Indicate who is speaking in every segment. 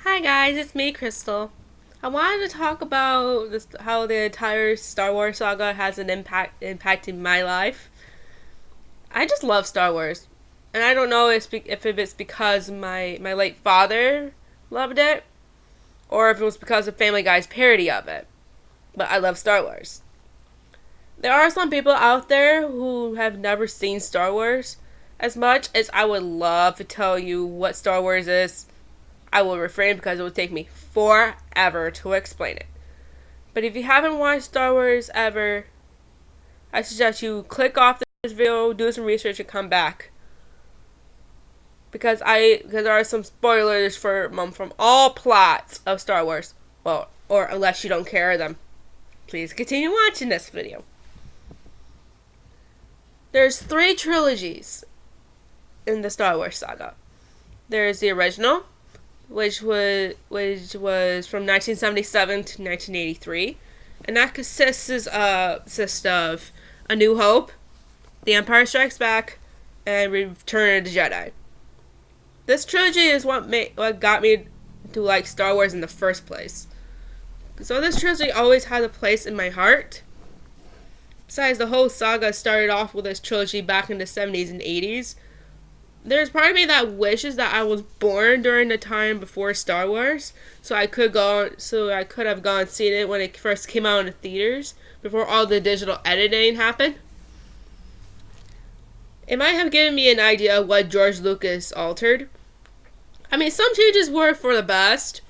Speaker 1: Hi guys, it's me, Crystal. I wanted to talk about how the entire Star Wars saga has an impacting my life. I just love Star Wars, and I don't know if it's because my late father loved it, or if it was because of Family Guy's parody of it. But I love Star Wars. There are some people out there who have never seen Star Wars. As much as I would love to tell you what Star Wars is, I will refrain because it would take me forever to explain it. But if you haven't watched Star Wars ever, I suggest you click off this video, do some research, and come back. Because there are some spoilers from all plots of Star Wars. Well, or unless you don't care, then please continue watching this video. There's 3 trilogies in the Star Wars saga. There's the original, which was from 1977 to 1983, and that consists of A New Hope, The Empire Strikes Back, and Return of the Jedi. This trilogy is what got me to like Star Wars in the first place. So this trilogy always has a place in my heart. Besides, the whole saga started off with this trilogy back in the 70s and 80s. There's part of me that wishes that I was born during the time before Star Wars, so I could have gone and seen it when it first came out in the theaters, before all the digital editing happened. It might have given me an idea of what George Lucas altered. I mean, some changes were for the best,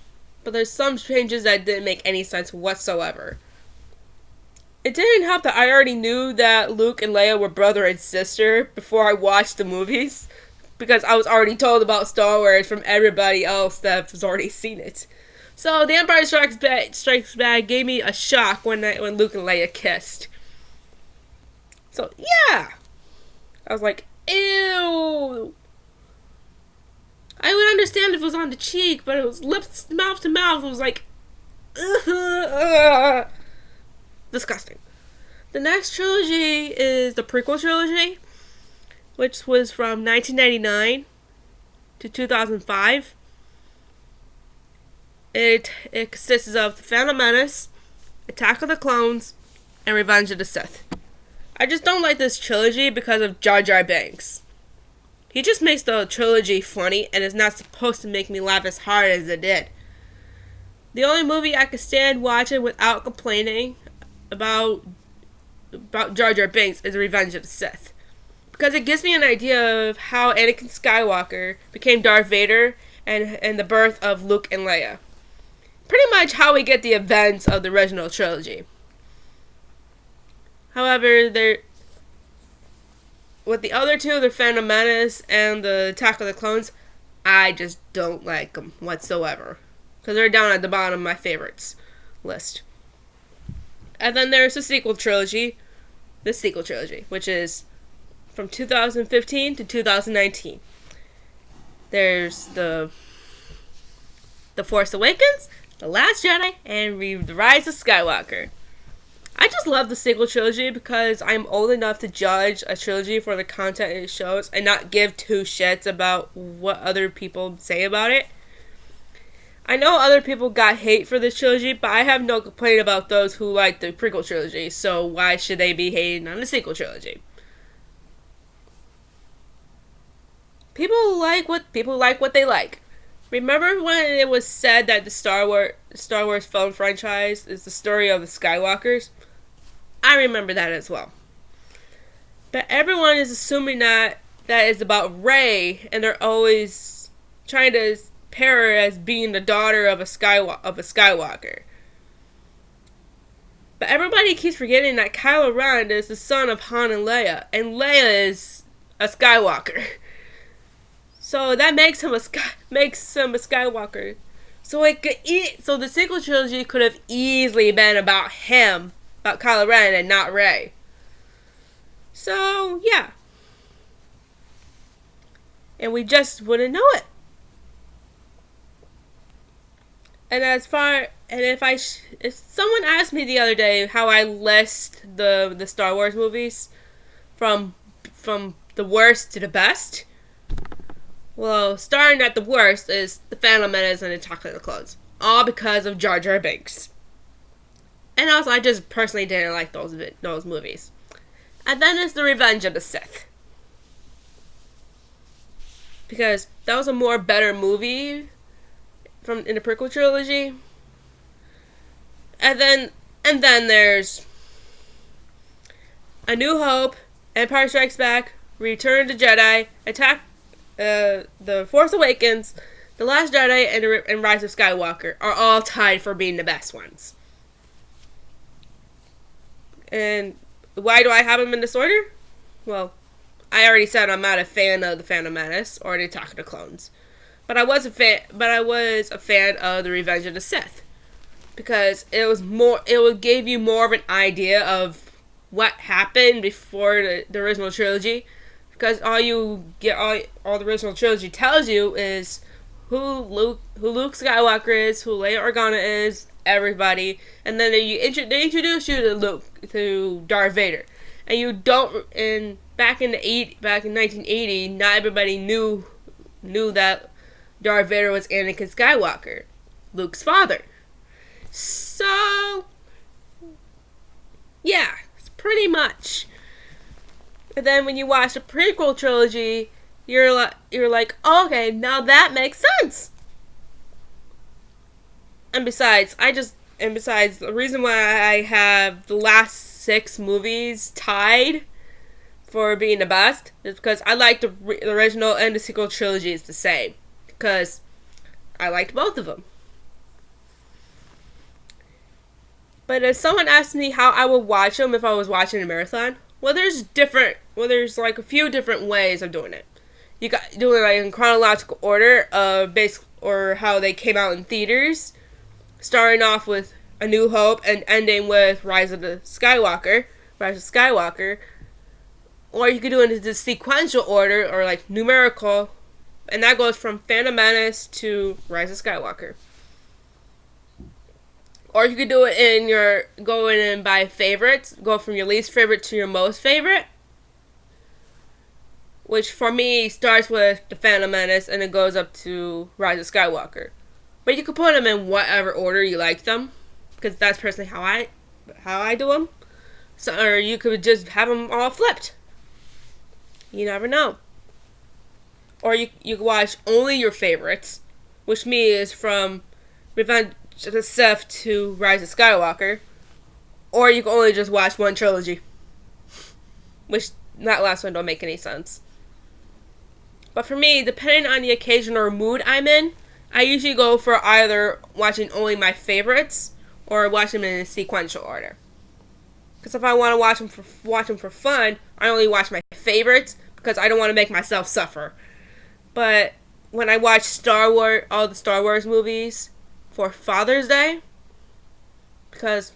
Speaker 1: but there's some changes that didn't make any sense whatsoever. It didn't help that I already knew that Luke and Leia were brother and sister before I watched the movies, because I was already told about Star Wars from everybody else that has already seen it. So The Empire Strikes Back gave me a shock when Luke and Leia kissed. So yeah, I was like, ew. I would understand if it was on the cheek, but it was lips, mouth to mouth. It was like, ugh. Disgusting. The next trilogy is the prequel trilogy, which was from 1999 to 2005. It consists of The Phantom Menace, Attack of the Clones, and Revenge of the Sith. I just don't like this trilogy because of Jar Jar Binks. He just makes the trilogy funny, and it's not supposed to make me laugh as hard as it did. The only movie I could stand watching without complaining about Jar Jar Binks is Revenge of the Sith, because it gives me an idea of how Anakin Skywalker became Darth Vader and the birth of Luke and Leia. Pretty much how we get the events of the original trilogy. However, with the other two, the Phantom Menace and the Attack of the Clones, I just don't like them whatsoever, because they're down at the bottom of my favorites list. And then there's the sequel trilogy, which is from 2015 to 2019. There's the Force Awakens, The Last Jedi, and The Rise of Skywalker. I just love the sequel trilogy because I'm old enough to judge a trilogy for the content it shows and not give 2 shits about what other people say about it. I know other people got hate for this trilogy, but I have no complaint about those who like the prequel trilogy, so why should they be hating on the sequel trilogy? People like what they like. Remember when it was said that the Star Wars film franchise is the story of the Skywalkers? I remember that as well. But everyone is assuming that is about Rey, and they're always trying to pair her as being the daughter of a Skywalker. But everybody keeps forgetting that Kylo Ren is the son of Han and Leia is a Skywalker. So that makes him a Skywalker. So the sequel trilogy could have easily been about Kylo Ren, and not Rey. So yeah, and we just wouldn't know it. And if someone asked me the other day how I list the Star Wars movies from the worst to the best, Well, starting at the worst is The Phantom Menace and Attack of the Clones. All because of Jar Jar Binks. And also, I just personally didn't like those movies. And then there's The Revenge of the Sith. Because that was a more better movie in the prequel trilogy. And then there's A New Hope, Empire Strikes Back, Return of the Jedi, The Force Awakens, The Last Jedi, and Rise of Skywalker are all tied for being the best ones. And why do I have them in this order? Well, I already said I'm not a fan of The Phantom Menace or the Attack of the Clones. But I was a fan of The Revenge of the Sith. Because it gave you more of an idea of what happened before the original trilogy. Because all the original trilogy tells you is who Luke Skywalker is, who Leia Organa is, everybody, and then they introduce you to Darth Vader, and you don't. And back in 1980, not everybody knew that Darth Vader was Anakin Skywalker, Luke's father. So, yeah, it's pretty much. And then when you watch the prequel trilogy, you're like, oh, okay, now that makes sense. And besides, the reason why I have the last 6 movies tied for being the best is because I like the original and the sequel trilogy is the same. Because I liked both of them. But if someone asked me how I would watch them if I was watching a marathon, there's like a few different ways of doing it. You got doing it like in chronological order or how they came out in theaters, starting off with A New Hope and ending with Rise of Skywalker, or you could do it in the sequential order or like numerical, and that goes from Phantom Menace to Rise of Skywalker. Or you could do it go in and by favorites, go from your least favorite to your most favorite. Which for me starts with The Phantom Menace and it goes up to Rise of Skywalker. But you could put them in whatever order you like them. Because that's personally how I do them. So, or you could just have them all flipped. You never know. Or you could watch only your favorites. Which me is from Revenge of the Sith to Rise of Skywalker. Or you can only just watch one trilogy. Which, that last one don't make any sense. But for me, depending on the occasion or mood I'm in, I usually go for either watching only my favorites or watch them in a sequential order. Because if I want to watch them for fun, I only watch my favorites because I don't want to make myself suffer. But when I watch all the Star Wars movies for Father's Day, because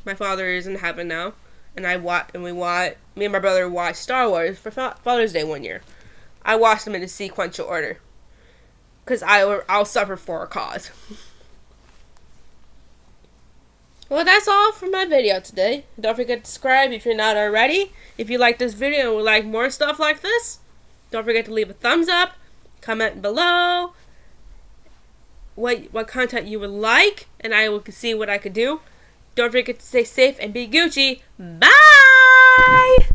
Speaker 1: my father is in heaven now, and me and my brother watched Star Wars for Father's Day one year. I watched them in a sequential order. Because I'll suffer for a cause. Well, that's all for my video today. Don't forget to subscribe if you're not already. If you like this video and would like more stuff like this, don't forget to leave a thumbs up. Comment below what content you would like, and I will see what I could do. Don't forget to stay safe and be Gucci. Bye!